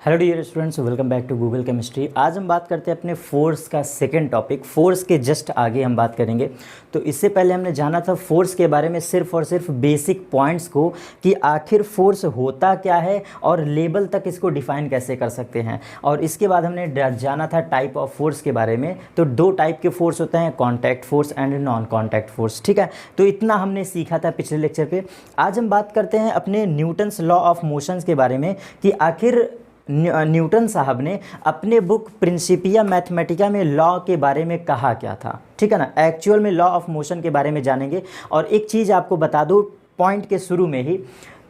Hello dear students, welcome back to Google chemistry. आज हम बात करते हैं अपने फोर्स का सेकंड टॉपिक। फोर्स के जस्ट आगे हम बात करेंगे। तो इससे पहले हमने जाना था फोर्स के बारे में सिर्फ और सिर्फ बेसिक पॉइंट्स को, कि आखिर फोर्स होता क्या है और लेवल तक इसको डिफाइन कैसे कर सकते हैं। और इसके बाद हमने जाना था टाइप ऑफ फोर्स के बारे में। तो दो टाइप के फोर्स होते हैं, contact force and non contact force. ठीक है, तो इतना हमने सीखा था पिछले लेक्चर पे। आज हम बात करते हैं अपने न्यूटन्स लॉ ऑफ मोशंस के बारे में, कि आखिर न्यूटन साहब ने अपने बुक प्रिंसिपिया मैथमेटिका में लॉ के बारे में कहा क्या था। ठीक है ना, एक्चुअल में लॉ ऑफ मोशन के बारे में जानेंगे। और एक चीज़ आपको बता दूं पॉइंट के शुरू में ही,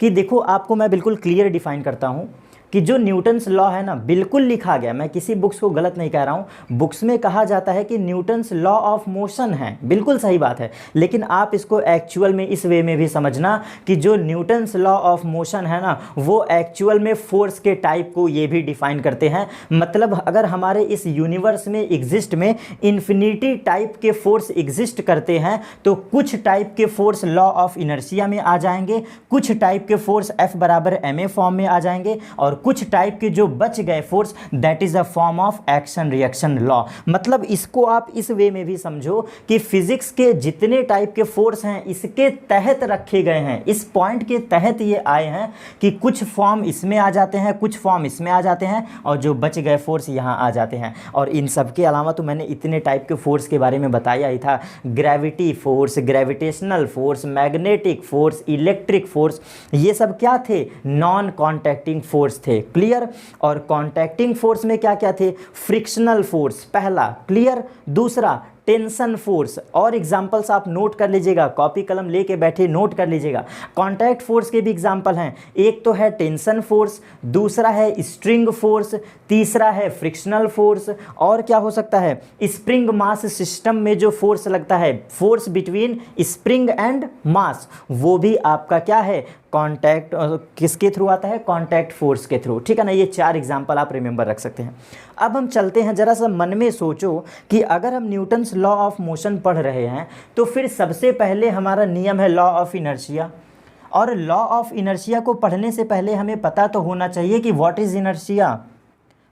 कि देखो आपको मैं बिल्कुल क्लियर डिफाइन करता हूं कि जो न्यूटन्स लॉ है ना, बिल्कुल लिखा गया, मैं किसी बुक्स को गलत नहीं कह रहा हूँ। बुक्स में कहा जाता है कि न्यूटन्स लॉ ऑफ मोशन है, बिल्कुल सही बात है। लेकिन आप इसको एक्चुअल में इस वे में भी समझना कि जो न्यूटन्स लॉ ऑफ मोशन है ना, वो एक्चुअल में फोर्स के टाइप को ये भी डिफाइन करते हैं। मतलब अगर हमारे इस यूनिवर्स में एग्जिस्ट में इन्फिनिटी टाइप के फोर्स एग्जिस्ट करते हैं, तो कुछ टाइप के फोर्स लॉ ऑफ इनर्शिया में आ जाएंगे, कुछ टाइप के फोर्स F बराबर ma फॉर्म में आ जाएंगे, और कुछ टाइप के जो बच गए force, that is a form of action reaction law. मतलब इसको आप इस वे में भी समझो कि फिजिक्स के जितने टाइप के फोर्स हैं इसके तहत रखे गए हैं, इस पॉइंट के तहत ये आए हैं कि कुछ फॉर्म इसमें आ जाते हैं, कुछ फॉर्म इसमें आ जाते हैं, और जो बच गए फोर्स यहाँ आ जाते हैं। और इन सब के अलावा तो मैंने इतने टाइप के फोर्स के बारे में बताया ही था। Gravity force, gravitational force, magnetic force, electric force, ये सब क्या थे? नॉन कॉन्टैक्टिंग फोर्स थे। क्लियर। और कॉन्टैक्टिंग फोर्स में क्या क्या थे? फ्रिक्शनल फोर्स पहला, क्लियर। दूसरा टेंशन फोर्स। और एग्जांपल्स आप नोट कर लीजिएगा, कॉपी कलम लेके बैठे नोट कर लीजिएगा। कॉन्टैक्ट फोर्स के भी एग्जांपल हैं, एक तो है टेंशन फोर्स, दूसरा है स्ट्रिंग फोर्स, तीसरा है फ्रिक्शनल फोर्स, और क्या हो सकता है? स्प्रिंग मास सिस्टम में जो फोर्स लगता है, force between spring and mass, वो भी आपका क्या है? कॉन्टैक्ट किसके थ्रू आता है? कॉन्टैक्ट फोर्स के थ्रू। ठीक है ना, ये चार एग्जांपल आप रिमेंबर रख सकते हैं। अब हम चलते हैं, जरा सा मन में सोचो कि अगर हम न्यूटन्स लॉ ऑफ मोशन पढ़ रहे हैं, तो फिर सबसे पहले हमारा नियम है लॉ ऑफ इनर्शिया। और लॉ ऑफ इनर्शिया को पढ़ने से पहले हमें पता तो होना चाहिए कि व्हाट इज इनर्शिया।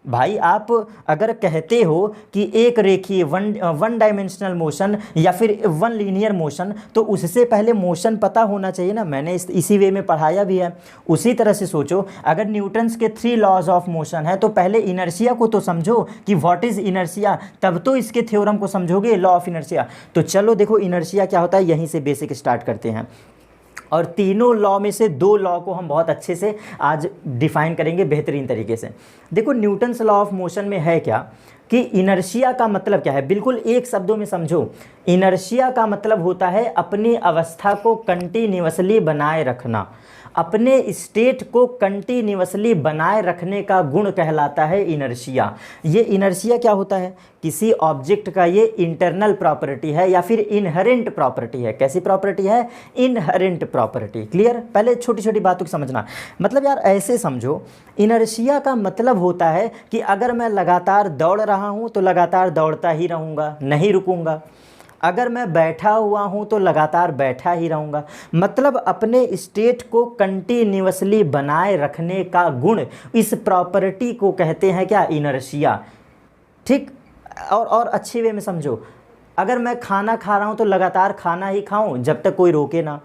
भाई आप अगर कहते हो कि एक रेखीय वन डायमेंशनल मोशन या फिर वन लीनियर मोशन, तो उससे पहले मोशन पता होना चाहिए ना। मैंने इसी वे में पढ़ाया भी है। उसी तरह से सोचो, अगर न्यूटन्स के 3 लॉज ऑफ मोशन है, तो पहले इनर्शिया को तो समझो कि व्हाट इज इनर्शिया, तब तो इसके थ्योरम को समझोगे, लॉ ऑफ इनर्शिया। तो चलो देखो इनर्शिया क्या होता है, यहीं से बेसिक स्टार्ट करते हैं। और तीनों लॉ में से 2 लॉ को हम बहुत अच्छे से आज डिफाइन करेंगे बेहतरीन तरीके से। देखो न्यूटन्स लॉ ऑफ मोशन में है क्या, कि इनर्शिया का मतलब क्या है, बिल्कुल एक शब्दों में समझो। इनर्शिया का मतलब होता है अपनी अवस्था को कंटिन्यूअसली बनाए रखना। अपने स्टेट को कंटिन्यूअसली बनाए रखने का गुण कहलाता है इनर्शिया। ये इनर्शिया क्या होता है? किसी ऑब्जेक्ट का ये इंटरनल प्रॉपर्टी है या फिर इनहेरेंट प्रॉपर्टी है। कैसी प्रॉपर्टी है? Inherent property. क्लियर। पहले छोटी छोटी बातों को समझना। मतलब यार ऐसे समझो, इनर्शिया का मतलब होता है कि अगर मैं लगातार दौड़ रहा हूँ तो लगातार दौड़ता ही रहूँगा, नहीं रुकूंगा। अगर मैं बैठा हुआ हूँ तो लगातार बैठा ही रहूँगा। मतलब अपने स्टेट को कंटिन्यूअसली बनाए रखने का गुण, इस प्रॉपर्टी को कहते हैं क्या? इनर्शिया। ठीक। और अच्छे वे में समझो, अगर मैं खाना खा रहा हूँ तो लगातार खाना ही खाऊं जब तक कोई रोके ना।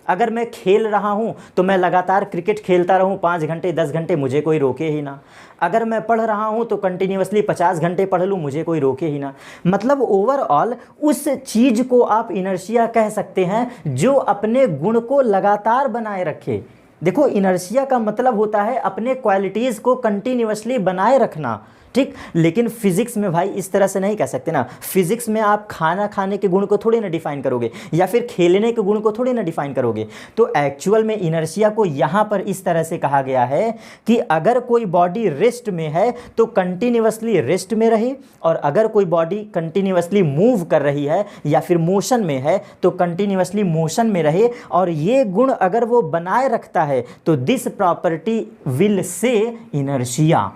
अगर मैं खेल रहा हूँ तो मैं लगातार क्रिकेट खेलता रहूँ 5 घंटे 10 घंटे, मुझे कोई रोके ही ना। अगर मैं पढ़ रहा हूँ तो कंटिन्यूअसली 50 घंटे पढ़ लूँ, मुझे कोई रोके ही ना। मतलब ओवरऑल उस चीज़ को आप इनर्शिया कह सकते हैं जो अपने गुण को लगातार बनाए रखे। देखो इनर्शिया का मतलब होता है अपने क्वालिटीज़ को कंटिन्यूअसली बनाए रखना। ठीक। लेकिन फिजिक्स में भाई इस तरह से नहीं कह सकते ना। फिजिक्स में आप खाना खाने के गुण को थोड़ी ना डिफाइन करोगे, या फिर खेलने के गुण को थोड़ी ना डिफाइन करोगे। तो एक्चुअल में इनर्शिया को यहाँ पर इस तरह से कहा गया है कि अगर कोई बॉडी रेस्ट में है तो कंटिन्यूअसली रेस्ट में रहे, और अगर कोई बॉडी कंटिन्यूअसली मूव कर रही है या फिर मोशन में है तो कंटिन्यूअसली मोशन में रहे। और ये गुण अगर वो बनाए रखता है तो this property will say inertia.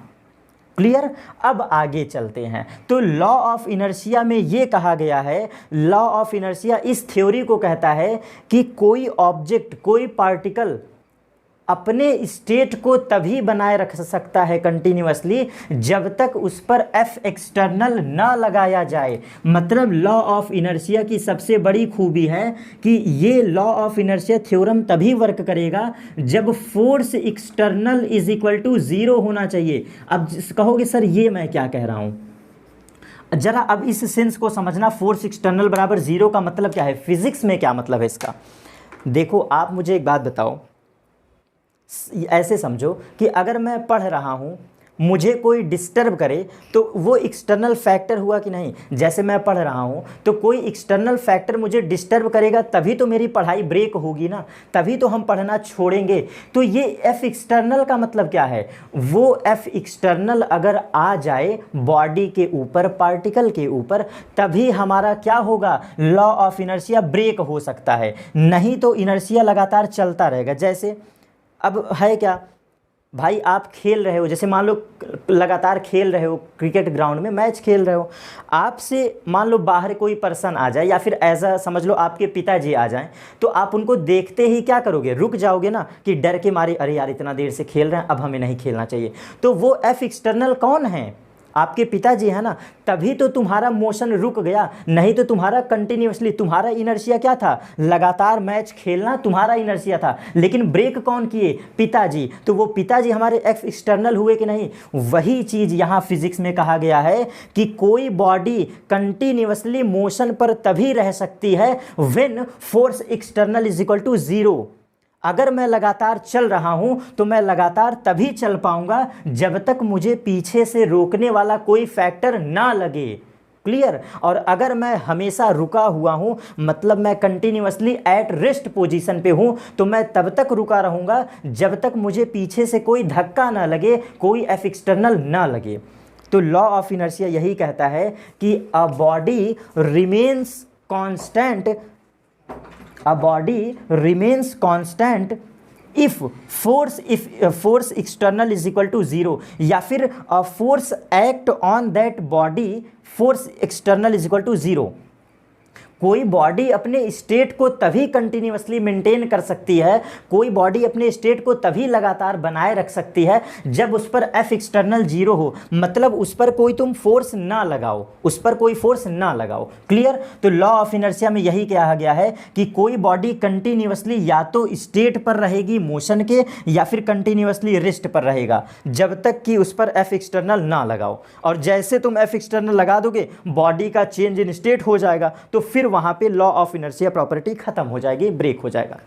Clear. अब आगे चलते हैं। तो लॉ ऑफ इनर्शिया में ये कहा गया है, लॉ ऑफ इनर्शिया इस थ्योरी को कहता है कि कोई ऑब्जेक्ट, कोई पार्टिकल अपने स्टेट को तभी बनाए रख सकता है कंटिन्यूअसली जब तक उस पर एफ एक्सटर्नल ना लगाया जाए। मतलब लॉ ऑफ इनर्शिया की सबसे बड़ी खूबी है कि ये लॉ ऑफ इनर्शिया थ्योरम तभी वर्क करेगा जब force external is equal to zero होना चाहिए। अब कहोगे सर ये मैं क्या कह रहा हूँ, जरा अब इस सेंस को समझना, फोर्स एक्सटर्नल बराबर ज़ीरो का मतलब क्या है, फिजिक्स में क्या मतलब है इसका। देखो आप मुझे एक बात बताओ, ऐसे समझो कि अगर मैं पढ़ रहा हूँ, मुझे कोई डिस्टर्ब करे तो वो एक्सटर्नल फैक्टर हुआ कि नहीं। जैसे मैं पढ़ रहा हूँ तो कोई एक्सटर्नल फैक्टर मुझे डिस्टर्ब करेगा तभी तो मेरी पढ़ाई ब्रेक होगी ना, तभी तो हम पढ़ना छोड़ेंगे। तो ये एफ एक्सटर्नल का मतलब क्या है, वो एफ एक्सटर्नल अगर आ जाए बॉडी के ऊपर, पार्टिकल के ऊपर, तभी हमारा क्या होगा, लॉ ऑफ इनर्शिया ब्रेक हो सकता है, नहीं तो इनर्शिया लगातार चलता रहेगा। जैसे अब है क्या भाई, आप खेल रहे हो, जैसे मान लो लगातार खेल रहे हो, क्रिकेट ग्राउंड में मैच खेल रहे हो, आपसे मान लो बाहर कोई पर्सन आ जाए या फिर ऐसा समझ लो आपके पिताजी आ जाएं, तो आप उनको देखते ही क्या करोगे, रुक जाओगे ना, कि डर के मारे अरे यार इतना देर से खेल रहे हैं, अब हमें नहीं खेलना चाहिए। तो वो एफ एक्सटर्नल कौन है, आपके पिताजी है ना, तभी तो तुम्हारा मोशन रुक गया, नहीं तो तुम्हारा कंटिन्यूअसली, तुम्हारा इनर्शिया क्या था, लगातार मैच खेलना तुम्हारा इनर्शिया था, लेकिन ब्रेक कौन किए, पिताजी। तो वो पिताजी हमारे एफ एक्सटर्नल हुए कि नहीं। वही चीज़ यहाँ फिजिक्स में कहा गया है कि कोई बॉडी कंटिन्यूअसली मोशन पर तभी रह सकती है when force external is equal to zero. अगर मैं लगातार चल रहा हूं तो मैं लगातार तभी चल पाऊंगा जब तक मुझे पीछे से रोकने वाला कोई फैक्टर ना लगे। क्लियर। और अगर मैं हमेशा रुका हुआ हूं, मतलब मैं कंटिन्यूअसली एट रेस्ट पोजीशन पे हूं, तो मैं तब तक रुका रहूंगा जब तक मुझे पीछे से कोई धक्का ना लगे, कोई एफ एक्सटर्नल ना लगे। तो लॉ ऑफ इनर्शिया यही कहता है कि a body remains constant, a body remains constant if force external is equal to zero, या फिर a force act on that body force external is equal to zero। कोई बॉडी अपने state को तभी कंटिन्यूअसली मेंटेन कर सकती है, कोई बॉडी अपने स्टेट को तभी लगातार बनाए रख सकती है जब उस पर एफ एक्सटर्नल जीरो हो, मतलब उस पर कोई तुम फोर्स ना लगाओ, उस पर कोई फोर्स ना लगाओ। क्लियर। तो लॉ ऑफ इनर्शिया में यही कहा गया है कि कोई बॉडी कंटिन्यूअसली या तो स्टेट पर रहेगी मोशन के, या फिर कंटिन्यूअसली रेस्ट पर रहेगा जब तक कि उस पर एफ एक्सटर्नल ना लगाओ। और जैसे तुम एफ एक्सटर्नल लगा दोगे, बॉडी का चेंज इन स्टेट हो जाएगा, तो फिर वहां पे लॉ ऑफ इनर्शिया प्रॉपर्टी खत्म हो जाएगी, ब्रेक हो जाएगा।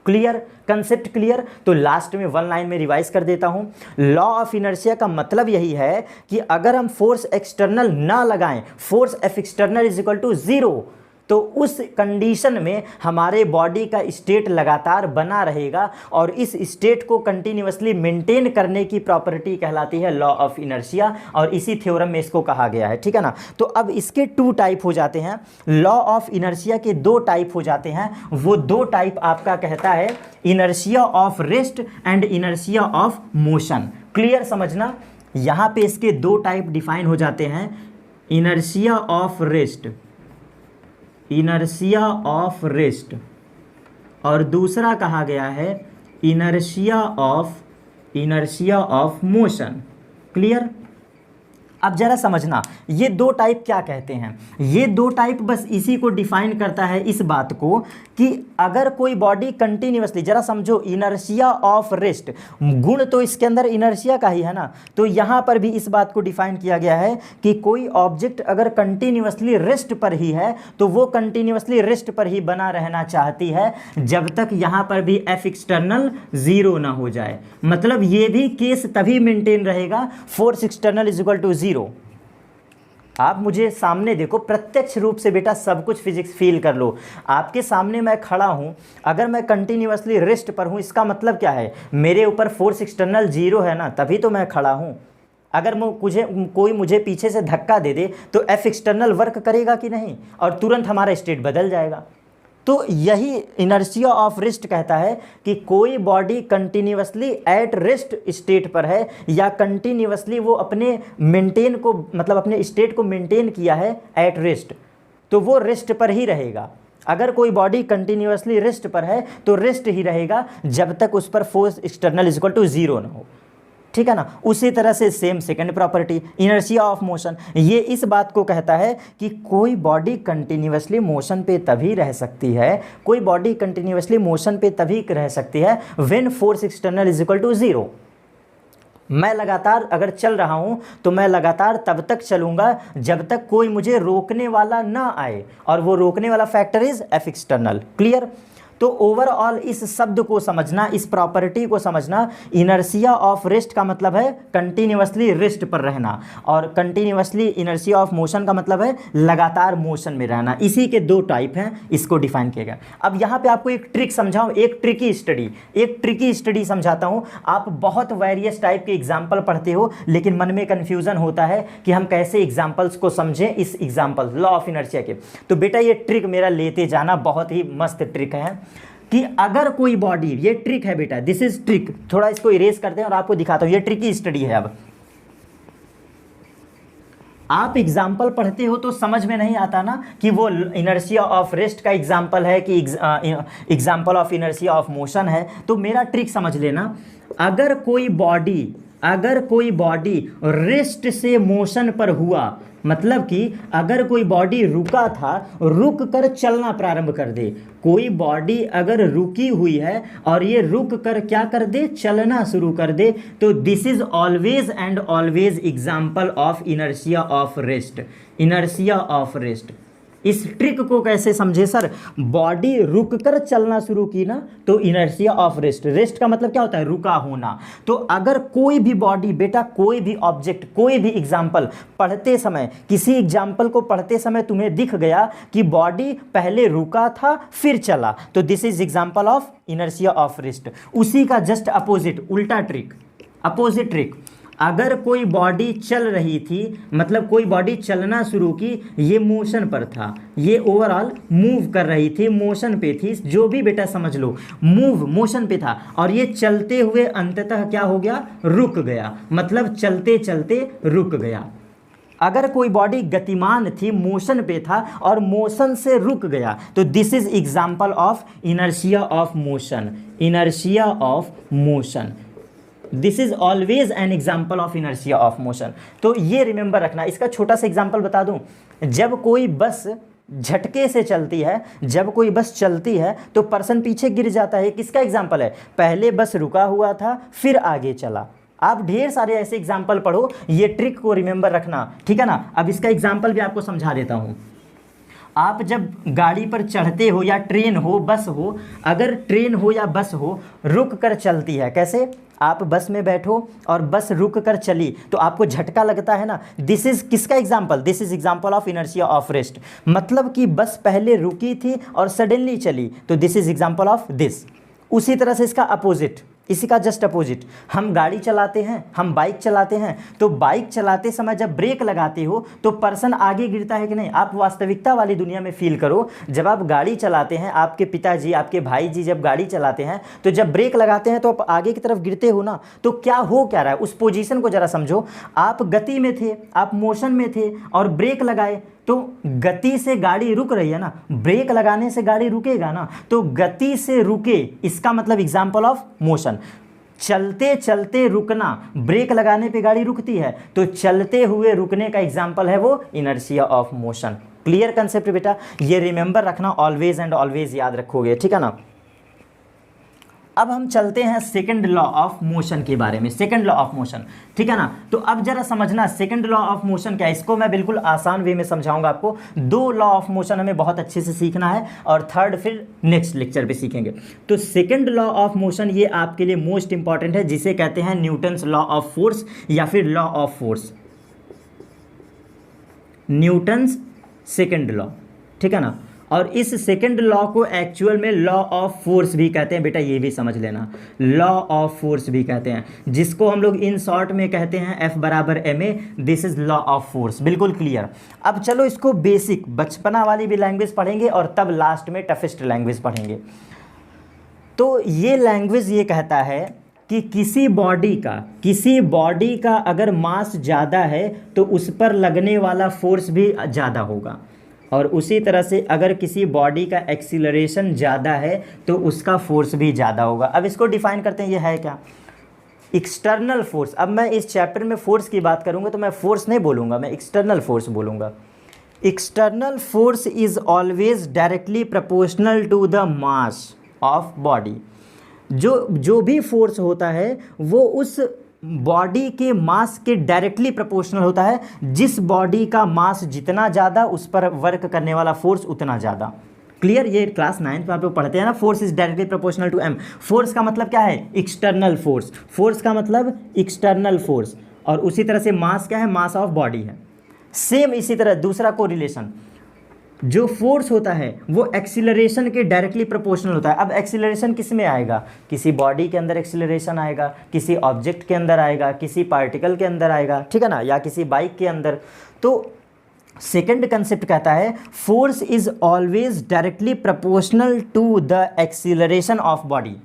Clear, concept clear. तो लास्ट में वन लाइन में रिवाइज कर देता हूं। लॉ ऑफ इनर्शिया का मतलब यही है कि अगर हम फोर्स एक्सटर्नल ना लगाएं, force F external is equal to zero, तो उस कंडीशन में हमारे बॉडी का स्टेट लगातार बना रहेगा, और इस स्टेट को कंटिन्यूअसली मेंटेन करने की प्रॉपर्टी कहलाती है लॉ ऑफ इनर्शिया, और इसी थ्योरम में इसको कहा गया है। ठीक है ना। तो अब इसके टू टाइप हो जाते हैं, लॉ ऑफ इनर्शिया के दो टाइप हो जाते हैं। वो दो टाइप आपका कहता है inertia of rest and inertia of motion. Clear समझना, यहाँ पे इसके दो टाइप डिफाइन हो जाते हैं, inertia of rest, inertia of rest, और दूसरा कहा गया है इनर्शिया ऑफ मोशन। क्लियर। अब जरा समझना ये दो टाइप क्या कहते हैं। ये दो टाइप बस इसी को डिफाइन करता है, इस बात को कि अगर कोई बॉडी कंटिन्यूअसली, जरा समझो इनर्शिया ऑफ रेस्ट, गुण तो इसके अंदर इनर्शिया का ही है ना, तो यहाँ पर भी इस बात को डिफाइन किया गया है कि कोई ऑब्जेक्ट अगर कंटिन्यूअसली रेस्ट पर ही है तो वो कंटिन्यूअसली रेस्ट पर ही बना रहना चाहती है जब तक यहाँ पर भी एफ एक्सटर्नल जीरो ना हो जाए। मतलब ये भी केस तभी मेंटेन रहेगा force external is equal to zero. आप मुझे सामने देखो, प्रत्यक्ष रूप से बेटा सब कुछ फिजिक्स फील कर लो। आपके सामने मैं खड़ा हूं, अगर मैं कंटिन्यूअसली रेस्ट पर हूं, इसका मतलब क्या है, मेरे ऊपर फोर्स एक्सटर्नल जीरो है ना, तभी तो मैं खड़ा हूं। अगर कोई मुझे पीछे से धक्का दे दे तो एफ एक्सटर्नल वर्क करेगा कि नहीं, और तुरंत हमारा स्टेट बदल जाएगा। तो यही इनर्शिया ऑफ रेस्ट कहता है कि कोई body continuously at rest state पर है, या कंटिन्यूअसली वो अपने मेंटेन को, मतलब अपने स्टेट को मेंटेन किया है एट रेस्ट, तो वो रेस्ट पर ही रहेगा। अगर कोई बॉडी कंटिन्यूअसली रेस्ट पर है तो रेस्ट ही रहेगा जब तक उस पर force external is equal to zero ना हो, ठीक है ना। उसी तरह से same second property inertia of motion, ये इस बात को कहता है कि कोई बॉडी कंटिन्यूअसली मोशन पे तभी रह सकती है, कोई बॉडी कंटिन्यूअसली मोशन पे तभी रह सकती है when force external is equal to zero. मैं लगातार अगर चल रहा हूं तो मैं लगातार तब तक चलूंगा जब तक कोई मुझे रोकने वाला ना आए, और वो रोकने वाला factor is F external. Clear. तो ओवरऑल इस शब्द को समझना, इस प्रॉपर्टी को समझना, इनर्शिया ऑफ रेस्ट का मतलब है कंटिन्यूअसली रेस्ट पर रहना, और कंटिन्यूअसली इनर्शिया ऑफ मोशन का मतलब है लगातार मोशन में रहना। इसी के दो टाइप हैं, इसको डिफाइन किया गया। अब यहाँ पे आपको एक ट्रिक समझाऊं, एक ट्रिकी स्टडी समझाता हूँ। आप बहुत वेरियस टाइप के एग्जाम्पल पढ़ते हो लेकिन मन में कन्फ्यूजन होता है कि हम कैसे एग्जाम्पल्स को समझें, इस एग्जाम्पल लॉ ऑफ इनर्शिया के। तो बेटा ये ट्रिक मेरा लेते जाना, बहुत ही मस्त ट्रिक है कि अगर कोई बॉडी, ये ट्रिक है बेटा, दिस इज ट्रिक, थोड़ा इसको इरेज करते हैं और आपको दिखाता हूं, ये ट्रिकी स्टडी है। अब आप एग्जाम्पल पढ़ते हो तो समझ में नहीं आता ना कि वो इनर्शिया ऑफ रेस्ट का एग्जाम्पल है कि example of inertia of motion है। तो मेरा ट्रिक समझ लेना, अगर कोई बॉडी रेस्ट से मोशन पर हुआ, मतलब कि अगर कोई बॉडी रुका था, रुक कर चलना प्रारंभ कर दे, कोई बॉडी अगर रुकी हुई है और ये रुक कर क्या कर दे, चलना शुरू कर दे, तो this is always and always example of inertia of rest. Inertia of rest, इस ट्रिक को कैसे समझे सर? बॉडी रुक कर चलना शुरू की ना तो इनर्शिया ऑफ रेस्ट। रेस्ट का मतलब क्या होता है? रुका होना। तो अगर कोई भी बॉडी बेटा, कोई भी ऑब्जेक्ट, कोई भी एग्जाम्पल पढ़ते समय, किसी एग्जाम्पल को पढ़ते समय तुम्हें दिख गया कि बॉडी पहले रुका था फिर चला, तो this is example of inertia of rest. उसी का जस्ट अपोजिट, उल्टा ट्रिक, अपोजिट ट्रिक, अगर कोई बॉडी चल रही थी, मतलब कोई बॉडी चलना शुरू की, ये मोशन पर था, ये ओवरऑल मूव कर रही थी, मोशन पे थी, जो भी बेटा समझ लो, मूव मोशन पे था, और ये चलते हुए अंततः क्या हो गया? रुक गया, मतलब चलते चलते रुक गया। अगर कोई बॉडी गतिमान थी, मोशन पे था और मोशन से रुक गया, तो this is example of inertia of motion. Inertia of motion, this is always an example of inertia of motion. तो ये रिमेंबर रखना। इसका छोटा सा एग्जाम्पल बता दूं, जब कोई बस झटके से चलती है, जब कोई बस चलती है तो पर्सन पीछे गिर जाता है। किसका एग्जाम्पल है? पहले बस रुका हुआ था फिर आगे चला। आप ढेर सारे ऐसे एग्जाम्पल पढ़ो, ये ट्रिक को रिमेंबर रखना, ठीक है ना। अब इसका एग्जाम्पल भी आपको समझा देता हूँ। आप जब गाड़ी पर चढ़ते हो, या ट्रेन हो, बस हो, अगर ट्रेन हो या बस हो, रुक कर चलती है। कैसे? आप बस में बैठो और बस रुक कर चली तो आपको झटका लगता है ना। दिस इज किसका example? This is example of inertia of rest. मतलब कि बस पहले रुकी थी और सडनली चली, तो this is example of this. उसी तरह से इसका अपोजिट, इसी का जस्ट अपोजिट, हम गाड़ी चलाते हैं, हम बाइक चलाते हैं, तो बाइक चलाते समय जब ब्रेक लगाते हो तो पर्सन आगे गिरता है कि नहीं? आप वास्तविकता वाली दुनिया में फील करो, जब आप गाड़ी चलाते हैं, आपके पिताजी, आपके भाई जी जब गाड़ी चलाते हैं तो जब ब्रेक लगाते हैं तो आप आगे की तरफ गिरते हो ना, तो क्या हो क्या रहा है? उस पोजीशन को जरा समझो। आप गति में थे, आप मोशन में थे और ब्रेक लगाए, तो गति से गाड़ी रुक रही है ना, ब्रेक लगाने से गाड़ी रुकेगा ना, तो गति से रुके, इसका मतलब एग्जाम्पल ऑफ मोशन। चलते चलते रुकना, ब्रेक लगाने पे गाड़ी रुकती है, तो चलते हुए रुकने का एग्जाम्पल है वो inertia of motion. Clear concept बेटा? ये रिमेंबर रखना, ऑलवेज एंड ऑलवेज याद रखोगे, ठीक है ना। अब हम चलते हैं सेकंड लॉ ऑफ मोशन के बारे में, सेकंड लॉ ऑफ मोशन, ठीक है ना। तो अब जरा समझना सेकंड लॉ ऑफ मोशन क्या है, इसको मैं बिल्कुल आसान वे में समझाऊंगा आपको। दो लॉ ऑफ मोशन हमें बहुत अच्छे से सीखना है और थर्ड फिर नेक्स्ट लेक्चर पे सीखेंगे। तो सेकंड लॉ ऑफ मोशन ये आपके लिए मोस्ट इंपॉर्टेंट है, जिसे कहते हैं न्यूटन्स लॉ ऑफ फोर्स या फिर law of force, Newton's second law, ठीक है ना। और इस सेकंड लॉ को एक्चुअल में लॉ ऑफ फोर्स भी कहते हैं बेटा, ये भी समझ लेना, लॉ ऑफ फोर्स भी कहते हैं, जिसको हम लोग इन शॉर्ट में कहते हैं F बराबर ma। This is law of force, बिल्कुल क्लियर। अब चलो इसको बेसिक बचपना वाली भी लैंग्वेज पढ़ेंगे और तब लास्ट में टफेस्ट लैंग्वेज पढ़ेंगे। तो ये लैंग्वेज ये कहता है कि किसी बॉडी का अगर मास ज़्यादा है तो उस पर लगने वाला फोर्स भी ज़्यादा होगा। और उसी तरह से अगर किसी बॉडी का एक्सीलरेशन ज़्यादा है तो उसका फोर्स भी ज़्यादा होगा। अब इसको डिफाइन करते हैं, ये है क्या? External force. अब मैं इस चैप्टर में फोर्स की बात करूंगा तो मैं फोर्स नहीं बोलूंगा, मैं एक्सटर्नल फोर्स बोलूंगा। External force is always directly proportional to the mass of body. जो भी फोर्स होता है वो उस बॉडी के मास के डायरेक्टली प्रोपोर्शनल होता है। जिस बॉडी का मास जितना ज़्यादा उस पर वर्क करने वाला फोर्स उतना ज़्यादा। क्लियर? ये क्लास 9th में आप लोग पढ़ते हैं ना, force is directly proportional to M. Force का मतलब क्या है? External force. फोर्स का मतलब एक्सटर्नल फोर्स। और उसी तरह से मास क्या है? मास ऑफ बॉडी है। सेम इसी तरह दूसरा कोरिलेशन, जो फोर्स होता है वो एक्सीलरेशन के डायरेक्टली प्रोपोर्शनल होता है। अब एक्सीलरेशन किस में आएगा? किसी बॉडी के अंदर एक्सीलरेशन आएगा, किसी ऑब्जेक्ट के अंदर आएगा, किसी पार्टिकल के अंदर आएगा, ठीक है ना, या किसी बाइक के अंदर। तो सेकंड कंसेप्ट कहता है force is always directly proportional to the acceleration of body.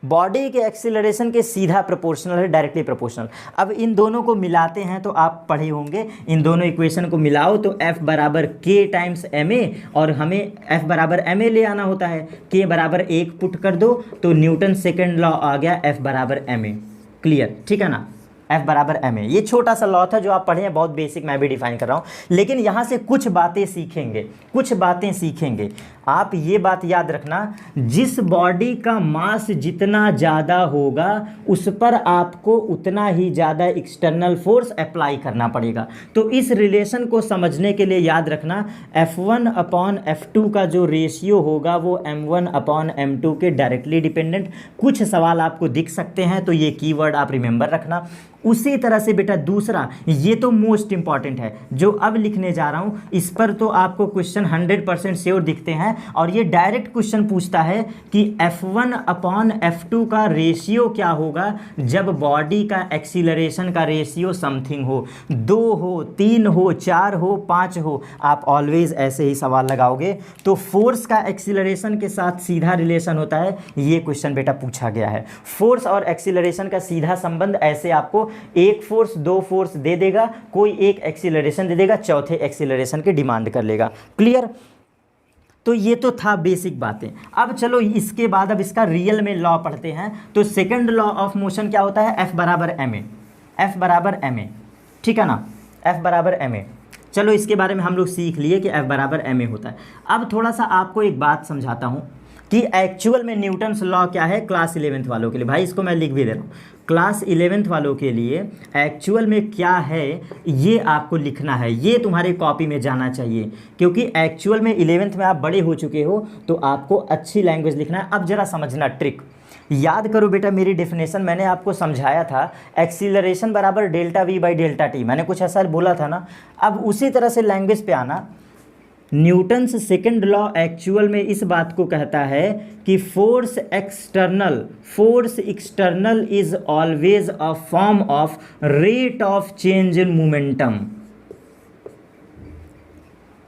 Body के एक्सीलरेशन के सीधा प्रोपोर्शनल है, डायरेक्टली प्रोपोर्शनल। अब इन दोनों को मिलाते हैं तो आप पढ़े होंगे, इन दोनों इक्वेशन को मिलाओ तो F बराबर K टाइम्स ma, और हमें F बराबर ma ले आना होता है। K बराबर 1 पुट कर दो तो न्यूटन सेकेंड लॉ आ गया, F बराबर ma। क्लियर? ठीक है ना, F बराबर ma। ये छोटा सा लॉ था जो आप पढ़े हैं, बहुत बेसिक, मैं भी डिफाइन कर रहा हूँ, लेकिन यहाँ से कुछ बातें सीखेंगे, कुछ बातें सीखेंगे। आप ये बात याद रखना, जिस बॉडी का मास जितना ज़्यादा होगा उस पर आपको उतना ही ज़्यादा एक्सटर्नल फोर्स अप्लाई करना पड़ेगा। तो इस रिलेशन को समझने के लिए याद रखना, F1 अपॉन F2 का जो रेशियो होगा वो M1 अपॉन M2 के डायरेक्टली डिपेंडेंट। कुछ सवाल आपको दिख सकते हैं तो ये कीवर्ड आप रिमेंबर रखना। उसी तरह से बेटा दूसरा, ये तो मोस्ट इंपॉर्टेंट है जो अब लिखने जा रहा हूँ, इस पर तो आपको क्वेश्चन 100% श्योर दिखते हैं, और ये डायरेक्ट क्वेश्चन पूछता है कि F1 अपॉन F2 का रेशियो क्या होगा जब बॉडी का एक्सीलरेशन का रेशियो समथिंग हो, 2 हो, 3 हो, 4 हो, 5 हो। आप ऑलवेज ऐसे ही सवाल लगाओगे तो फोर्स का एक्सीलरेशन के साथ सीधा रिलेशन होता है। ये क्वेश्चन बेटा पूछा गया है, फोर्स और एक्सीलरेशन का सीधा संबंध। ऐसे आपको एक फोर्स 2 फोर्स दे देगा, कोई एक एक्सीलरेशन दे देगा, चौथे एक्सीलरेशन की डिमांड कर लेगा। क्लियर? तो ये तो था बेसिक बातें। अब चलो इसके बाद अब इसका रियल में लॉ पढ़ते हैं। तो सेकंड लॉ ऑफ मोशन क्या होता है? F बराबर ma। F बराबर ma, ठीक है ना, F बराबर ma। चलो इसके बारे में हम लोग सीख लिए कि F बराबर ma होता है। अब थोड़ा सा आपको एक बात समझाता हूँ कि एक्चुअल में न्यूटन्स लॉ क्या है क्लास 11th वालों के लिए। भाई इसको मैं लिख भी दे रहा हूँ, क्लास 11th वालों के लिए एक्चुअल में क्या है ये आपको लिखना है, ये तुम्हारे कॉपी में जाना चाहिए, क्योंकि एक्चुअल में 11th में आप बड़े हो चुके हो तो आपको अच्छी लैंग्वेज लिखना है। अब जरा समझना ट्रिक, याद करो बेटा, मेरी डेफिनेशन मैंने आपको समझाया था, एक्सीलरेशन बराबर delta V by delta T, मैंने कुछ ऐसा बोला था ना। अब उसी तरह से लैंग्वेज पे आना। न्यूटन्स सेकंड लॉ एक्चुअल में इस बात को कहता है कि force external is always a form of rate of change in momentum.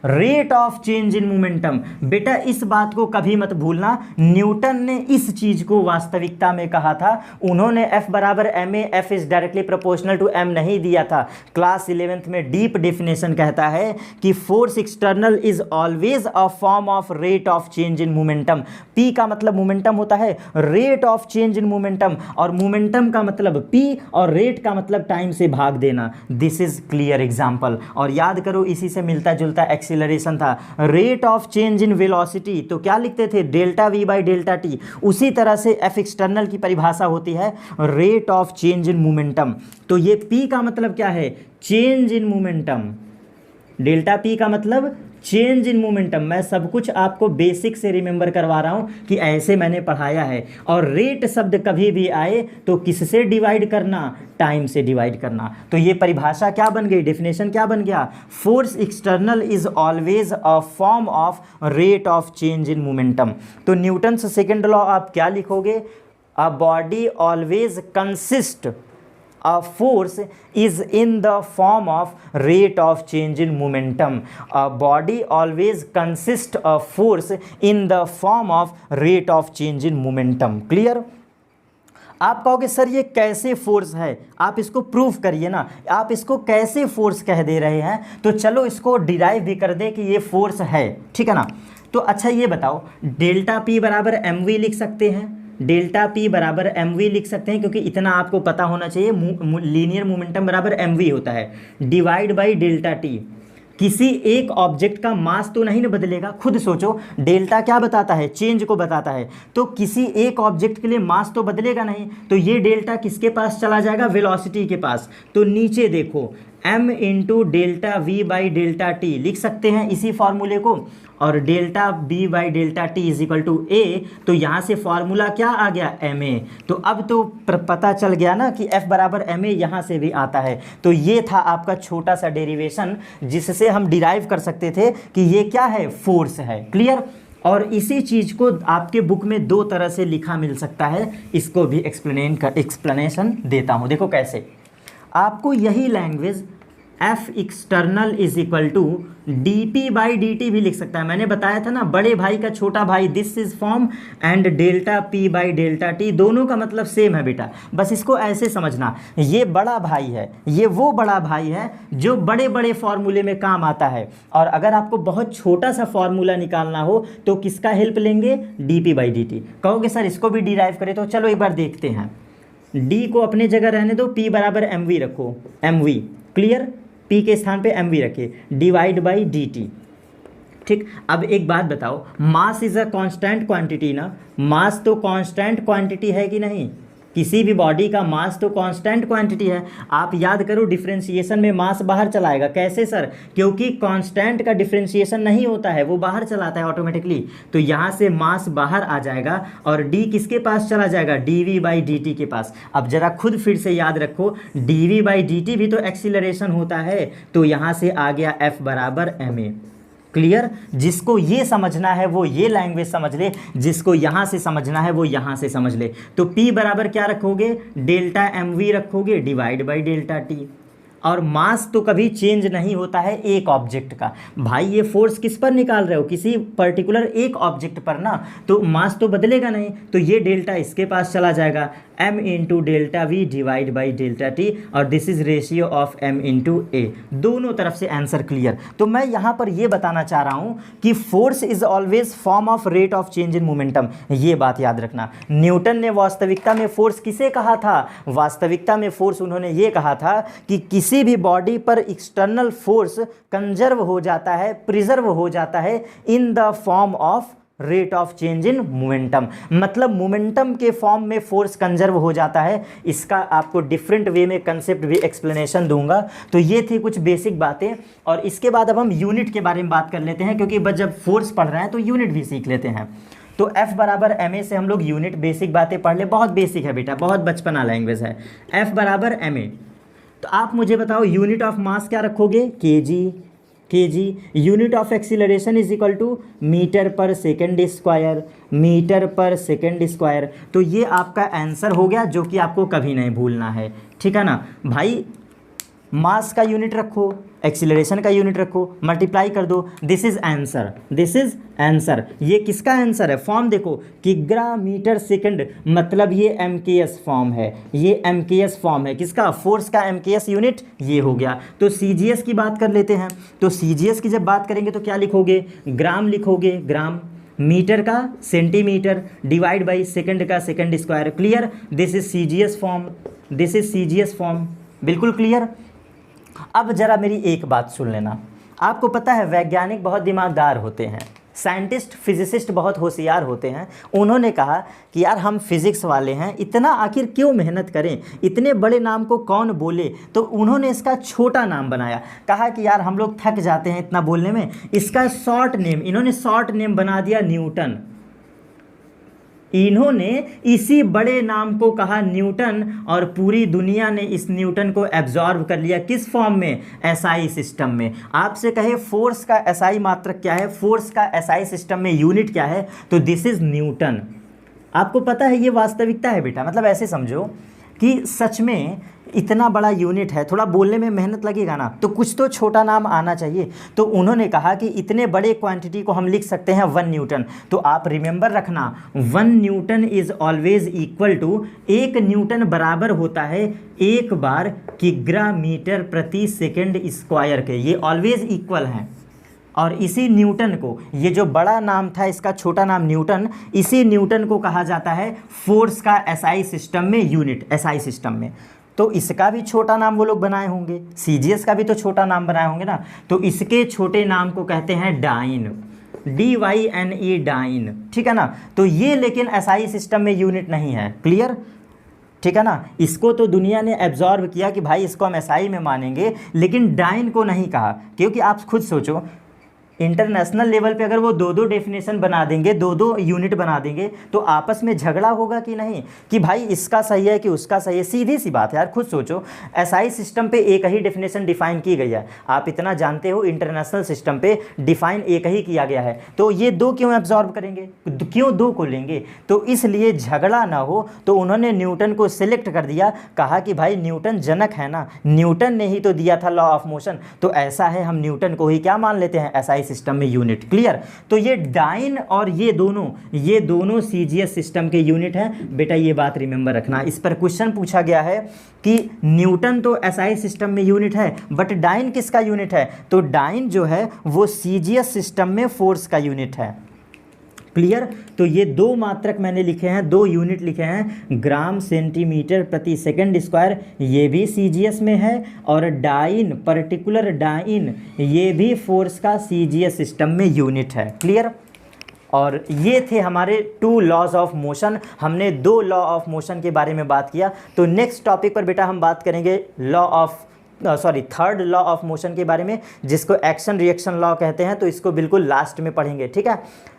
Rate of change in momentum, बेटा इस बात को कभी मत भूलना, न्यूटन ने इस चीज को वास्तविकता में कहा था। उन्होंने F बराबर ma, F is directly proportional to m नहीं दिया था। क्लास 11th में डीप डेफिनेशन कहता है कि force external is always a form of rate of change in momentum. P का मतलब मोमेंटम होता है, rate of change in momentum, और मोमेंटम का मतलब P और रेट का मतलब टाइम से भाग देना। This is clear example. और याद करो इसी से मिलता जुलता एक्सीलरेशन था, rate of change in velocity, तो क्या लिखते थे? Delta V by delta T. उसी तरह से F एक्सटर्नल की परिभाषा होती है rate of change in momentum. तो ये P का मतलब क्या है? Change in momentum. Delta P का मतलब चेंज इन मोमेंटम। मैं सब कुछ आपको बेसिक से रिमेंबर करवा रहा हूं कि ऐसे मैंने पढ़ाया है। और रेट शब्द कभी भी आए तो किससे डिवाइड करना? टाइम से डिवाइड करना। तो ये परिभाषा क्या बन गई? डेफिनेशन क्या बन गया? Force external is always a form of rate of change in momentum. तो न्यूटन्स सेकेंड लॉ आप क्या लिखोगे? A body always consist, a force is in the form of rate of change in momentum. A body always consists of force in the form of rate of change in momentum. Clear? आप कहोगे sir ये कैसे force है, आप इसको proof करिए ना, आप इसको कैसे फोर्स कह दे रहे हैं, तो चलो इसको डिराइव भी कर दे कि ये फोर्स है, ठीक है ना। तो अच्छा ये बताओ, डेल्टा पी बराबर एम वी लिख सकते हैं, डेल्टा पी बराबर एम वी लिख सकते हैं, क्योंकि इतना आपको पता होना चाहिए, लीनियर मोमेंटम बराबर एम वी होता है, डिवाइड बाई डेल्टा टी। किसी एक ऑब्जेक्ट का मास तो नहीं ना बदलेगा, खुद सोचो, डेल्टा क्या बताता है, चेंज को बताता है, तो किसी एक ऑब्जेक्ट के लिए मास तो बदलेगा नहीं, तो ये डेल्टा किसके पास चला जाएगा, वेलोसिटी के पास। तो नीचे देखो m into delta V by delta T लिख सकते हैं इसी फॉर्मूले को, और delta B by delta T is equal to A, तो यहाँ से फॉर्मूला क्या आ गया, एम ए। तो अब तो पता चल गया ना कि f बराबर एम ए यहाँ से भी आता है। तो ये था आपका छोटा सा डेरिवेशन जिससे हम डिराइव कर सकते थे कि ये क्या है, फोर्स है। क्लियर। और इसी चीज़ को आपके बुक में दो तरह से लिखा मिल सकता है, इसको भी एक्सप्लेनेशन देता हूँ। देखो कैसे, आपको यही language F external is equal to D P by D T भी लिख सकता है। मैंने बताया था ना, बड़े भाई का छोटा भाई, this is form, and delta P by delta T, दोनों का मतलब सेम है बेटा, बस इसको ऐसे समझना, ये बड़ा भाई है, ये वो बड़ा भाई है जो बड़े बड़े फॉर्मूले में काम आता है। और अगर आपको बहुत छोटा सा फॉर्मूला निकालना हो तो किसका हेल्प लेंगे, D P by D T. कहोगे सर इसको भी डिराइव करें, तो चलो एक बार देखते हैं। डी को अपने जगह रहने दो, पी बराबर एम वी रखो, एम वी। क्लियर। पी के स्थान पे एम वी रखे, डिवाइड बाई डी टी। ठीक। अब एक बात बताओ, mass is a constant quantity ना, मास तो कांस्टेंट क्वांटिटी है कि नहीं, किसी भी बॉडी का मास तो कांस्टेंट क्वांटिटी है। आप याद करो, डिफरेंशिएशन में मास बाहर चला आएगा। कैसे सर, क्योंकि कांस्टेंट का डिफरेंशिएशन नहीं होता है, वो बाहर चलाता है ऑटोमेटिकली, तो यहाँ से मास बाहर आ जाएगा और डी किसके पास चला जाएगा, D V by D T के पास। अब जरा खुद फिर से याद रखो, D V by D T भी तो एक्सीलरेशन होता है, तो यहाँ से आ गया एफ बराबर एम ए। क्लियर। जिसको ये समझना है वो ये लैंग्वेज समझ ले, जिसको यहाँ से समझना है वो यहाँ से समझ ले। तो P बराबर क्या रखोगे, डेल्टा एम वी रखोगे, डिवाइड बाई डेल्टा टी। और मास तो कभी चेंज नहीं होता है एक ऑब्जेक्ट का। भाई ये फोर्स किस पर निकाल रहे हो, किसी पर्टिकुलर एक ऑब्जेक्ट पर ना, तो मास तो बदलेगा नहीं, तो ये डेल्टा इसके पास चला जाएगा, m into delta V divide by delta T, और this is ratio of m into A. दोनों तरफ से आंसर क्लियर। तो मैं यहाँ पर ये बताना चाह रहा हूँ कि force is always form of rate of change in momentum, ये बात याद रखना। न्यूटन ने वास्तविकता में फोर्स किसे कहा था, वास्तविकता में फोर्स उन्होंने ये कहा था कि किसी भी बॉडी पर एक्सटर्नल फोर्स कंजर्व हो जाता है, प्रिजर्व हो जाता है in the form of rate of change in momentum. मतलब मोमेंटम के फॉर्म में फोर्स कंजर्व हो जाता है। इसका आपको डिफरेंट वे में कंसेप्ट भी एक्सप्लेनेशन दूंगा। तो ये थी कुछ बेसिक बातें, और इसके बाद अब हम यूनिट के बारे में बात कर लेते हैं, क्योंकि बस जब फोर्स पढ़ रहे हैं तो यूनिट भी सीख लेते हैं। तो F बराबर एम ए से हम लोग यूनिट बेसिक बातें पढ़ ले, बहुत बेसिक है बेटा, बहुत बचपना लैंग्वेज है। F बराबर एम ए, तो आप मुझे बताओ यूनिट ऑफ मास क्या रखोगे, KG. Unit of acceleration is equal to metre per second square, metre per second square. तो ये आपका आंसर हो गया, जो कि आपको कभी नहीं भूलना है, ठीक है ना भाई। मास का यूनिट रखो, एक्सीलरेशन का यूनिट रखो, मल्टीप्लाई कर दो, this is answer, this is answer. ये किसका आंसर है, फॉर्म देखो, किग्रा मीटर सेकंड, मतलब ये MKS फॉर्म है, ये MKS फॉर्म है किसका, फोर्स का MKS यूनिट ये हो गया। तो CGS की बात कर लेते हैं। तो CGS की जब बात करेंगे तो क्या लिखोगे, ग्राम लिखोगे, ग्राम, मीटर का सेंटीमीटर, डिवाइड बाई सेकंड का second square. Clear. This is CGS form, this is CGS form, बिल्कुल क्लियर। अब जरा मेरी एक बात सुन लेना, आपको पता है वैज्ञानिक बहुत दिमागदार होते हैं, साइंटिस्ट फिजिसिस्ट बहुत होशियार होते हैं। उन्होंने कहा कि यार हम फिजिक्स वाले हैं, इतना आखिर क्यों मेहनत करें, इतने बड़े नाम को कौन बोले, तो उन्होंने इसका छोटा नाम बनाया। कहा कि यार हम लोग थक जाते हैं इतना बोलने में, इसका शॉर्ट नेम, इन्होंने शॉर्ट नेम बना दिया न्यूटन। इन्होंने इसी बड़े नाम को कहा न्यूटन, और पूरी दुनिया ने इस न्यूटन को एब्जॉर्व कर लिया। किस फॉर्म में, SI सिस्टम में। आपसे कहे फोर्स का SI मात्रक क्या है, फोर्स का SI सिस्टम में यूनिट क्या है, तो दिस इज न्यूटन। आपको पता है ये वास्तविकता है बेटा, मतलब ऐसे समझो कि सच में इतना बड़ा यूनिट है, थोड़ा बोलने में मेहनत लगेगा ना, तो कुछ तो छोटा नाम आना चाहिए। तो उन्होंने कहा कि इतने बड़े क्वांटिटी को हम लिख सकते हैं 1 न्यूटन। तो आप रिमेंबर रखना 1 newton is always equal to, 1 newton बराबर होता है 1 बार किग्रा मीटर प्रति सेकंड स्क्वायर के, ये ऑलवेज इक्वल हैं। और इसी न्यूटन को, ये जो बड़ा नाम था इसका छोटा नाम न्यूटन, इसी न्यूटन को कहा जाता है फोर्स का एसआई सिस्टम में यूनिट, एसआई सिस्टम में। तो इसका भी छोटा नाम वो लोग बनाए होंगे, सीजीएस का भी तो छोटा नाम बनाए होंगे ना, तो इसके छोटे नाम को कहते हैं डाइन, DYNE डाइन, ठीक है ना। तो ये लेकिन एसआई सिस्टम में यूनिट नहीं है, क्लियर, ठीक है ना। इसको तो दुनिया ने एब्जॉर्व किया कि भाई इसको हम एसआई में मानेंगे, लेकिन डाइन को नहीं कहा, क्योंकि आप खुद सोचो इंटरनेशनल लेवल पे अगर वो 2-2 डेफिनेशन बना देंगे, 2-2 यूनिट बना देंगे, तो आपस में झगड़ा होगा कि नहीं, कि भाई इसका सही है कि उसका सही है। सीधी सी बात है यार, खुद सोचो, एसआई सिस्टम पे एक ही डेफिनेशन डिफाइन की गई है, आप इतना जानते हो इंटरनेशनल सिस्टम पे डिफाइन एक ही किया गया है, तो ये 2 क्यों एब्जॉर्ब करेंगे, क्यों 2 को लेंगे। तो इसलिए झगड़ा ना हो तो उन्होंने न्यूटन को सिलेक्ट कर दिया, कहा कि भाई न्यूटन जनक है ना, न्यूटन ने ही तो दिया था लॉ ऑफ मोशन, तो ऐसा है हम न्यूटन को ही क्या मान लेते हैं, एसआई सिस्टम में यूनिट, क्लियर। तो ये डाइन और ये दोनों सीजीएस सिस्टम के यूनिट हैं बेटा, ये बात रिमेंबर रखना। इस पर क्वेश्चन पूछा गया है कि न्यूटन तो एसआई सिस्टम में यूनिट है, बट डाइन किसका यूनिट है, तो डाइन जो है वो सीजीएस सिस्टम में फोर्स का यूनिट है, क्लियर। तो ये 2 मात्रक मैंने लिखे हैं, 2 यूनिट लिखे हैं, ग्राम सेंटीमीटर प्रति सेकंड स्क्वायर, ये भी सीजीएस में है, और डाइन, पर्टिकुलर डाइन, ये भी फोर्स का सीजीएस सिस्टम में यूनिट है, क्लियर। और ये थे हमारे 2 लॉज ऑफ मोशन, हमने 2 लॉ ऑफ मोशन के बारे में बात किया। तो नेक्स्ट टॉपिक पर बेटा हम बात करेंगे थर्ड लॉ ऑफ मोशन के बारे में, जिसको एक्शन रिएक्शन लॉ कहते हैं, तो इसको बिल्कुल लास्ट में पढ़ेंगे, ठीक है।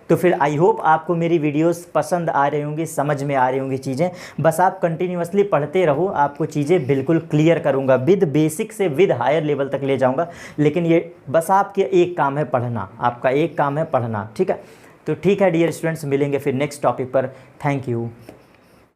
तो फिर आई होप आपको मेरी वीडियोस पसंद आ रही होंगी, समझ में आ रही होंगी चीज़ें, बस आप कंटिन्यूअसली पढ़ते रहो, आपको चीज़ें बिल्कुल क्लियर करूँगा, विद बेसिक से विद हायर लेवल तक ले जाऊँगा। लेकिन ये बस आपके एक काम है पढ़ना, आपका एक काम है पढ़ना, ठीक है। तो ठीक है डियर स्टूडेंट्स, मिलेंगे फिर नेक्स्ट टॉपिक पर। Thank you.